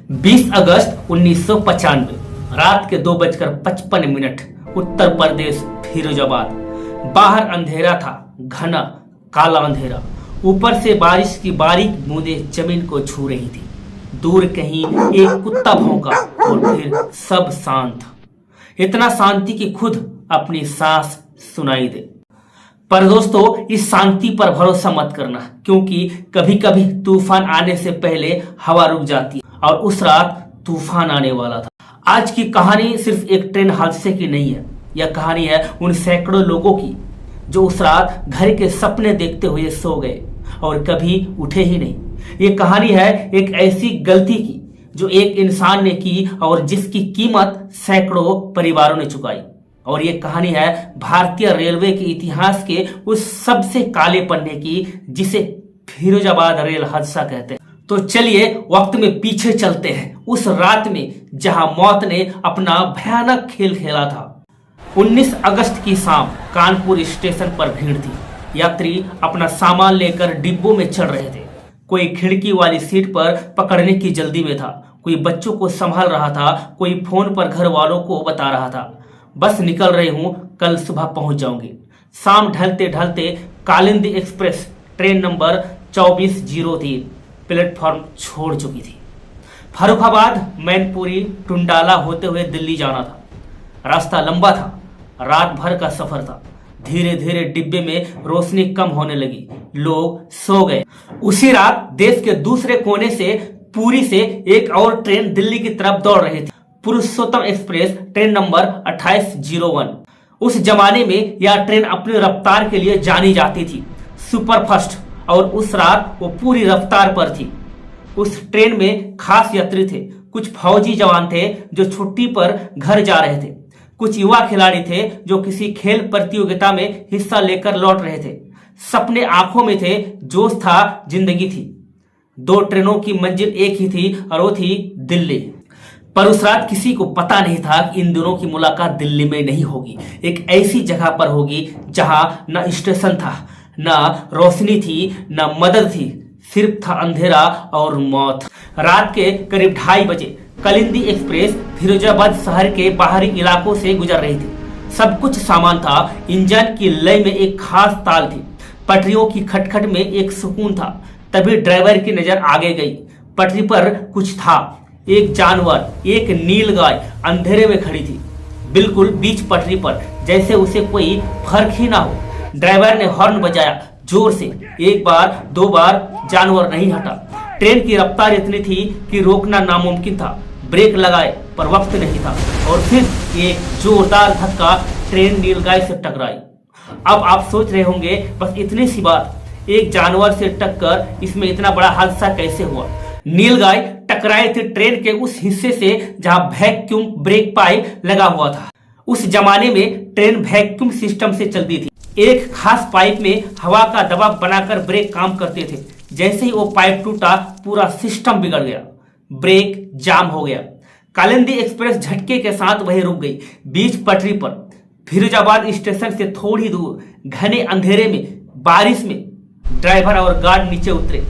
20 अगस्त 1995 रात के 2:55 उत्तर प्रदेश फिरोजाबाद। बाहर अंधेरा था, घना काला अंधेरा। ऊपर से बारिश की बारीक बूंदें जमीन को छू रही थी। दूर कहीं एक कुत्ता भौंका और फिर सब शांत। इतना शांति कि खुद अपनी सांस सुनाई दे। पर दोस्तों, इस शांति पर भरोसा मत करना, क्योंकि कभी कभी तूफान आने से पहले हवा रुक जाती है और उस रात तूफान आने वाला था। आज की कहानी सिर्फ एक ट्रेन हादसे की नहीं है। यह कहानी है उन सैकड़ों लोगों की जो उस रात घर के सपने देखते हुए सो गए और कभी उठे ही नहीं। ये कहानी है एक ऐसी गलती की जो एक इंसान ने की और जिसकी कीमत सैकड़ों परिवारों ने चुकाई। और ये कहानी है भारतीय रेलवे के इतिहास के उस सबसे काले पन्ने की जिसे फिरोजाबाद रेल हादसा कहते हैं। तो चलिए वक्त में पीछे चलते हैं, उस रात में जहां मौत ने अपना भयानक खेल खेला था। 19 अगस्त की शाम कानपुर स्टेशन पर भीड़ थी। यात्री अपना सामान लेकर डिब्बों में चढ़ रहे थे। कोई खिड़की वाली सीट पर पकड़ने की जल्दी में था, कोई बच्चों को संभाल रहा था, कोई फोन पर घर वालों को बता रहा था, बस निकल रही हूं, कल सुबह पहुंच जाऊंगी। शाम ढलते ढलते Kalindi express train number 2403 platform छोड़ चुकी थी। फर्रुखाबाद, मैनपुरी, टुंडाला होते हुए दिल्ली जाना था। रास्ता लंबा था, रात भर का सफर था। धीरे धीरे डिब्बे में रोशनी कम होने लगी, लोग सो गए। उसी रात देश के दूसरे कोने से पुरी से एक और ट्रेन दिल्ली की तरफ दौड़ रही थी, पुरुषोत्तम एक्सप्रेस ट्रेन नंबर 2801। उस जमाने में यह ट्रेन अपनी रफ्तार के लिए जानी जाती थी, सुपरफास्ट, और उस रात वो पूरी रफ्तार पर थी। उस ट्रेन में खास यात्री थे, कुछ फौजी जवान थे जो छुट्टी पर घर जा रहे थे, कुछ युवा खिलाड़ी थे जो किसी खेल प्रतियोगिता में हिस्सा लेकर लौट रहे थे। सपने आंखों में थे, जोश था, जिंदगी थी। दो ट्रेनों की मंजिल एक ही थी और वो थी दिल्ली। पर उस रात किसी को पता नहीं था कि इन दोनों की मुलाकात दिल्ली में नहीं होगी, एक ऐसी जगह पर होगी जहां न स्टेशन था, न रोशनी थी, न मदद थी, सिर्फ था अंधेरा और मौत। रात के करीब 2:30 बजे कालिंदी एक्सप्रेस फिरोजाबाद शहर के बाहरी इलाकों से गुजर रही थी। सब कुछ सामान था, इंजन की लय में एक खास ताल थी, पटरियों की खटखट में एक सुकून था। तभी ड्राइवर की नजर आगे गई। पटरी पर कुछ था, एक जानवर, एक नीलगाय अंधेरे में खड़ी थी, बिल्कुल बीच पटरी पर, जैसे उसे कोई फर्क ही ना हो। ड्राइवर ने हॉर्न बजाया जोर से, एक बार, 2 बार, जानवर नहीं हटा। ट्रेन की रफ्तार इतनी थी कि रोकना नामुमकिन था। ब्रेक लगाए पर वक्त नहीं था और फिर एक जोरदार धक्का, ट्रेन नीलगाय से टकराई। अब आप सोच रहे होंगे बस इतनी सी बात, एक जानवर से टक्कर, इसमें इतना बड़ा हादसा कैसे हुआ? नीलगाय टकराई थी ट्रेन के उस हिस्से से जहां वैक्यूम ब्रेक पाइप लगा हुआ था। उस जमाने में ट्रेन वैक्यूम सिस्टम से चलती थी। एक खास पाइप में हवा का दबाव बनाकर ब्रेक काम करते थे। जैसे ही वो पाइप टूटा, पूरा सिस्टम बिगड़ गया, ब्रेक जाम हो गया। कालिंदी एक्सप्रेस झटके के साथ वहीं रुक गई, बीच पटरी पर। फिरोजाबाद स्टेशन से थोड़ी दूर घने अंधेरे में, बारिश में, ड्राइवर और गार्ड नीचे उतरे,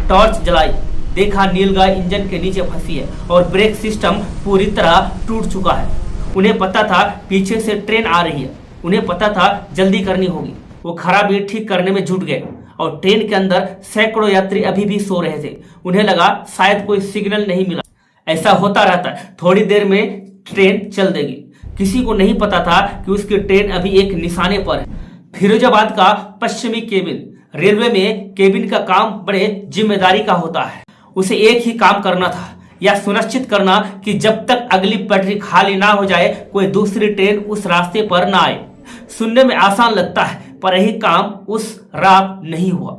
टॉर्च जलाई, देखा नीलगाय इंजन के नीचे फंसी है और ब्रेक सिस्टम पूरी तरह टूट चुका है। उन्हें पता था पीछे से ट्रेन आ रही है, उन्हें पता था जल्दी करनी होगी। वो खराबी ठीक करने में जुट गए और ट्रेन के अंदर सैकड़ों यात्री अभी भी सो रहे थे। उन्हें लगा शायद कोई सिग्नल नहीं मिला। ऐसा होता रहता है, थोड़ी देर में ट्रेन चल देगी। किसी को नहीं पता था कि उसकी ट्रेन अभी एक निशाने पर है। फिरोजाबाद का पश्चिमी केबिन, रेलवे में केबिन का काम बड़े जिम्मेदारी का होता है। उसे एक ही काम करना था, यह सुनिश्चित करना कि जब तक अगली पटरी खाली ना हो जाए, कोई दूसरी ट्रेन उस रास्ते पर ना आए। सुनने में आसान लगता है, पर यही काम उस रात नहीं हुआ।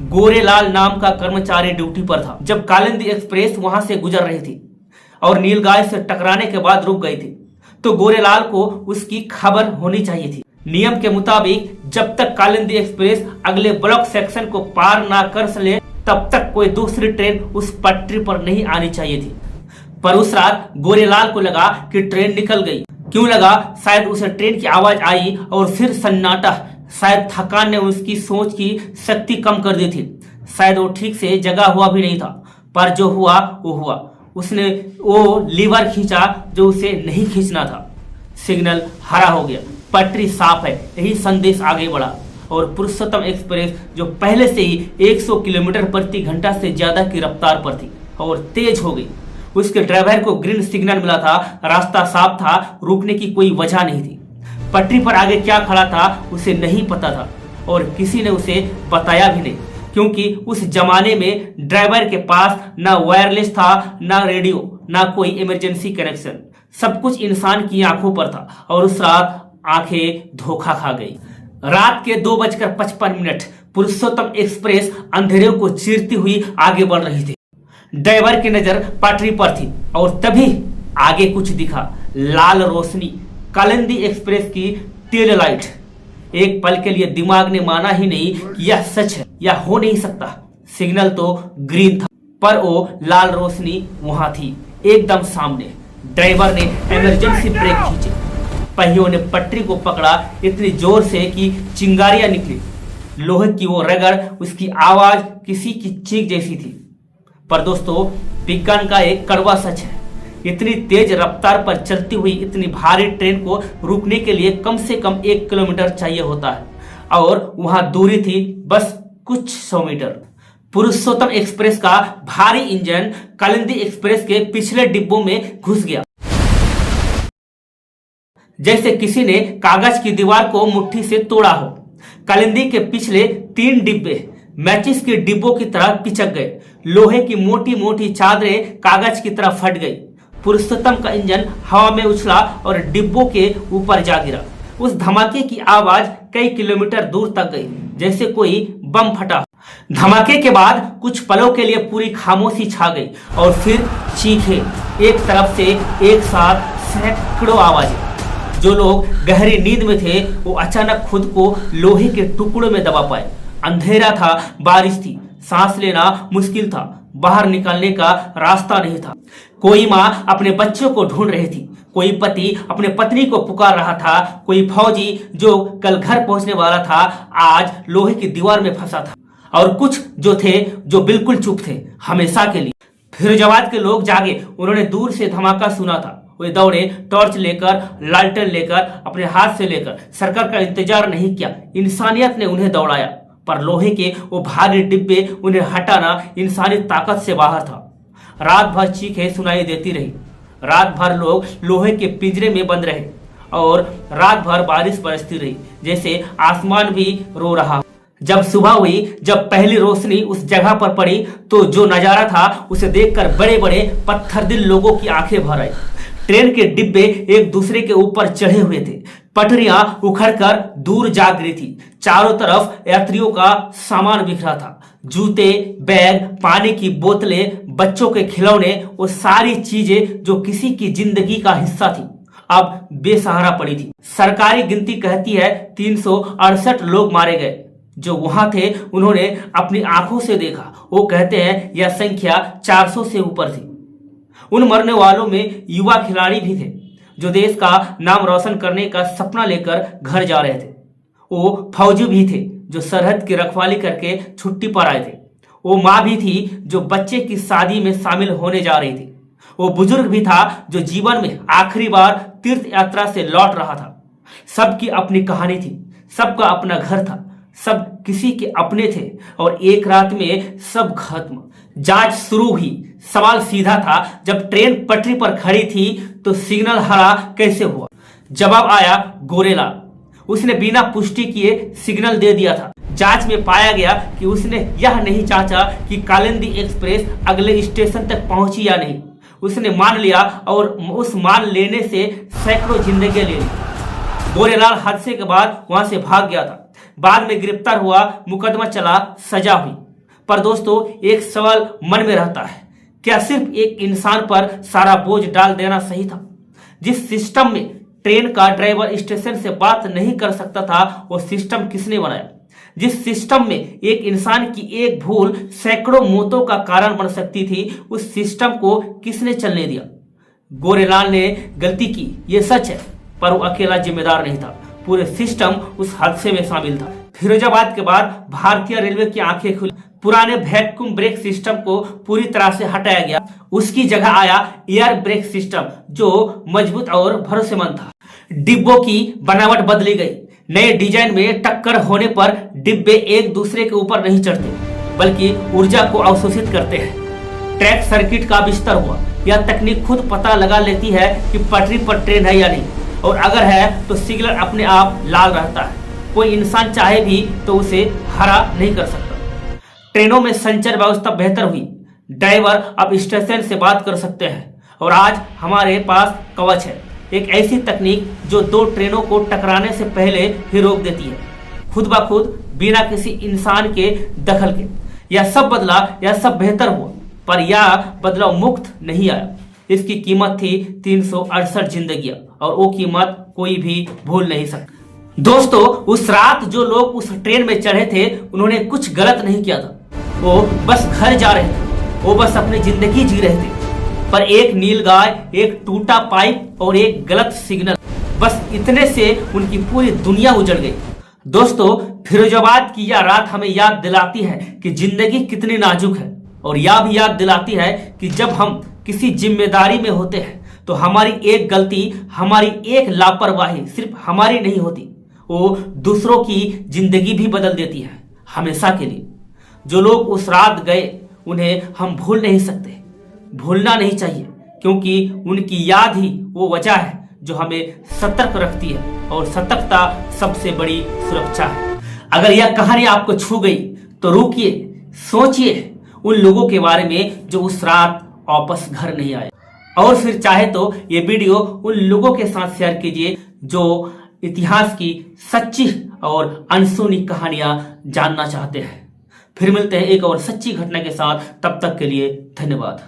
गोरेलाल नाम का कर्मचारी ड्यूटी पर था जब कालिंदी एक्सप्रेस वहां से गुजर रही थी और नीलगाय से टकराने के बाद रुक गई थी। तो गोरेलाल को उसकी खबर होनी चाहिए थी। नियम के मुताबिक जब तक कालिंदी एक्सप्रेस अगले ब्लॉक सेक्शन को पार ना कर ले, तब तक कोई दूसरी ट्रेन उस पटरी पर नहीं आनी चाहिए थी। पर उस रात गोरेलाल को लगा कि ट्रेन निकल गई। क्यों लगा? शायद उसे ट्रेन की आवाज आई और फिर सन्नाटा। शायद थकान ने उसकी सोच की शक्ति कम कर दी थी। शायद वो ठीक से जगा हुआ भी नहीं था। पर जो हुआ वो हुआ। उसने वो लीवर खींचा जो उसे नहीं खींचना था। सिग्नल हरा हो गया, पटरी साफ है, यही संदेश आगे बढ़ा और पुरुषोत्तम एक्सप्रेस जो पहले से ही 100 किलोमीटर प्रति घंटा से ज्यादा की रफ्तार पर थी और तेज हो गई। उसके ड्राइवर को ग्रीन सिग्नल मिला था, रास्ता साफ था, रुकने की कोई वजह नहीं थी। पटरी पर आगे क्या खड़ा था उसे नहीं पता था और किसी ने उसे बताया भी नहीं, क्योंकि उस जमाने में ड्राइवर के पास ना वायरलेस था, ना रेडियो, ना कोई इमरजेंसी कनेक्शन। सब कुछ इंसान की आंखों पर था और उस रात आंखें धोखा खा गई। रात के 2:55 पुरुषोत्तम एक्सप्रेस अंधेरे को चीरती हुई आगे बढ़ रही थी। ड्राइवर की नजर पटरी पर थी और तभी आगे कुछ दिखा, लाल रोशनी, कालिंदी एक्सप्रेस की टेल लाइट। एक पल के लिए दिमाग ने माना ही नहीं कि यह सच है, यह हो नहीं सकता। सिग्नल तो ग्रीन था पर वो लाल रोशनी वहां थी, एकदम सामने। ड्राइवर ने इमरजेंसी ब्रेक खींचे, पहियों ने पटरी को पकड़ा इतनी जोर से कि चिंगारियां निकली। लोहे की वो रगड़, उसकी आवाज किसी की चीख जैसी थी। पर दोस्तों, विज्ञान का एक कड़वा सच है, इतनी तेज रफ्तार पर चलती हुई इतनी भारी ट्रेन को रुकने के लिए कम से कम 1 किलोमीटर चाहिए होता है और वहां दूरी थी बस कुछ 100 मीटर। पुरुषोत्तम एक्सप्रेस का भारी इंजन कालिंदी एक्सप्रेस के पिछले डिब्बों में घुस गया, जैसे किसी ने कागज की दीवार को मुट्ठी से तोड़ा हो। कालिंदी के पिछले 3 डिब्बे मैचिस के डिब्बों की तरह पिचक गए। लोहे की मोटी मोटी चादरें कागज की तरह फट गई। पुरुषोत्तम का इंजन हवा में उछला और डिब्बों के ऊपर जा गिरा। उस धमाके की आवाज कई किलोमीटर दूर तक गई, जैसे कोई बम फटा। धमाके के बाद कुछ पलों के लिए पूरी खामोशी छा गई और फिर चीखें, एक तरफ से एक साथ सैकड़ों आवाजें। जो लोग गहरी नींद में थे वो अचानक खुद को लोहे के टुकड़ों में दबा पाए। अंधेरा था, बारिश थी, सांस लेना मुश्किल था, बाहर निकलने का रास्ता नहीं था। कोई माँ अपने बच्चों को ढूंढ रही थी, कोई पति अपने पत्नी को पुकार रहा था, कोई फौजी जो कल घर पहुंचने वाला था आज लोहे की दीवार में फंसा था, और कुछ जो थे जो बिल्कुल चुप थे, हमेशा के लिए। फिरोजाबाद के लोग जागे, उन्होंने दूर से धमाका सुना था। वे दौड़े, टॉर्च लेकर, लालटेन लेकर, अपने हाथ से लेकर। सरकार का इंतजार नहीं किया, इंसानियत ने उन्हें दौड़ाया। पर लोहे के वो भारी डिब्बे उन्हें हटाना इंसानी ताकत से बाहर था। रात भर चीखें सुनाई देती रही, रात भर लोग लोहे के पिंजरे में बंद रहे और रात भर बारिश बरसती रही, जैसे आसमान भी रो रहा। जब सुबह हुई, जब पहली रोशनी उस जगह पर पड़ी, तो जो नजारा था उसे देखकर बड़े बड़े पत्थर दिल लोगों की आंखें भर आई। ट्रेन के डिब्बे एक दूसरे के ऊपर चढ़े हुए थे, पटरियां उखड़कर दूर जा गिरी थी। चारों तरफ यात्रियों का सामान बिखरा था, जूते, बैग, पानी की बोतलें, बच्चों के खिलौने, वो सारी चीजें जो किसी की जिंदगी का हिस्सा थी, अब बेसहारा पड़ी थी। सरकारी गिनती कहती है 368 लोग मारे गए। जो वहां थे उन्होंने अपनी आंखों से देखा, वो कहते हैं यह संख्या 400 से ऊपर थी। उन मरने वालों में युवा खिलाड़ी भी थे जो देश का नाम रोशन करने का सपना लेकर घर जा रहे थे। वो फौजी भी थे जो सरहद की रखवाली करके छुट्टी पर आए थे। वो माँ भी थी जो बच्चे की शादी में शामिल होने जा रही थी। वो बुजुर्ग भी था जो जीवन में आखिरी बार तीर्थ यात्रा से लौट रहा था। सबकी अपनी कहानी थी, सबका अपना घर था, सब किसी के अपने थे और एक रात में सब खत्म। जांच शुरू हुई। सवाल सीधा था, जब ट्रेन पटरी पर खड़ी थी तो सिग्नल हरा कैसे हुआ? जवाब आया गोरेलाल। उसने बिना पुष्टि किए सिग्नल दे दिया था। जांच में पाया गया कि उसने यह नहीं जांचा कि कालिंदी एक्सप्रेस अगले स्टेशन तक पहुंची या नहीं। उसने मान लिया और उस मान लेने से सैकड़ों जिंदगियां ले ली। गोरेलाल हादसे के बाद वहां से भाग गया था, बाद में गिरफ्तार हुआ, मुकदमा चला, सजा हुई। पर दोस्तों, एक सवाल मन में रहता है, क्या सिर्फ एक इंसान पर सारा बोझ डाल देना सही था? जिस सिस्टम में ट्रेन का ड्राइवर स्टेशन से बात नहीं कर सकता था, वो सिस्टम किसने बनाया? जिस सिस्टम में एक इंसान की एक भूल सैकड़ों मौतों का कारण बन सकती थी, उस सिस्टम को किसने चलने दिया? गोरेलाल ने गलती की, ये सच है, पर वो अकेला जिम्मेदार नहीं था, पूरे सिस्टम उस हादसे में शामिल था। फिरोजाबाद के बाद भारतीय रेलवे की आंखें खुली। पुराने वैक्यूम ब्रेक सिस्टम को पूरी तरह से हटाया गया। उसकी जगह आया एयर ब्रेक सिस्टम जो मजबूत और भरोसेमंद था। डिब्बों की बनावट बदली गई। नए डिजाइन में टक्कर होने पर डिब्बे एक दूसरे के ऊपर नहीं चढ़ते बल्कि ऊर्जा को अवशोषित करते हैं। ट्रैक सर्किट का विस्तार हुआ। यह तकनीक खुद पता लगा लेती है कि पटरी पर ट्रेन है या नहीं, और अगर है तो सिग्नल अपने आप लाल रहता है। कोई इंसान चाहे भी तो उसे हरा नहीं कर सकता। ट्रेनों में संचार व्यवस्था बेहतर हुई। ड्राइवर अब स्टेशन से बात कर सकते हैं और आज हमारे पास कवच है, एक ऐसी तकनीक जो दो ट्रेनों को टकराने से पहले ही रोक देती है, खुद ब खुद, बिना किसी इंसान के दखल के। यह सब बदला, यह सब बेहतर हुआ, पर यह बदलाव मुफ्त नहीं आया। इसकी कीमत थी 368 जिंदगियां, और वो कीमत कोई भी भूल नहीं सकता। दोस्तों, उस रात जो लोग उस ट्रेन में चढ़े थे उन्होंने कुछ गलत नहीं किया था। वो बस घर जा रहे थे, वो बस अपनी जिंदगी जी रहे थे। पर एक नीलगाय, एक टूटा पाइप और एक गलत सिग्नल, बस इतने से उनकी पूरी दुनिया उजड़ गई। दोस्तों, फिरोजाबाद की यह रात हमें याद दिलाती है कि जिंदगी कितनी नाजुक है, और यह भी याद दिलाती है कि जब हम किसी जिम्मेदारी में होते हैं तो हमारी एक गलती, हमारी एक लापरवाही सिर्फ हमारी नहीं होती, वो दूसरों की जिंदगी भी बदल देती है, हमेशा के लिए। जो लोग उस रात गए उन्हें हम भूल नहीं सकते, भूलना नहीं चाहिए, क्योंकि उनकी याद ही वो वजह है जो हमें सतर्क रखती है, और सतर्कता सबसे बड़ी सुरक्षा है। अगर यह कहानी आपको छू गई तो रुकिए, सोचिए उन लोगों के बारे में जो उस रात वापस घर नहीं आए, और फिर चाहे तो ये वीडियो उन लोगों के साथ शेयर कीजिए जो इतिहास की सच्ची और अनसुनी कहानियां जानना चाहते हैं। फिर मिलते हैं एक और सच्ची घटना के साथ, तब तक के लिए धन्यवाद।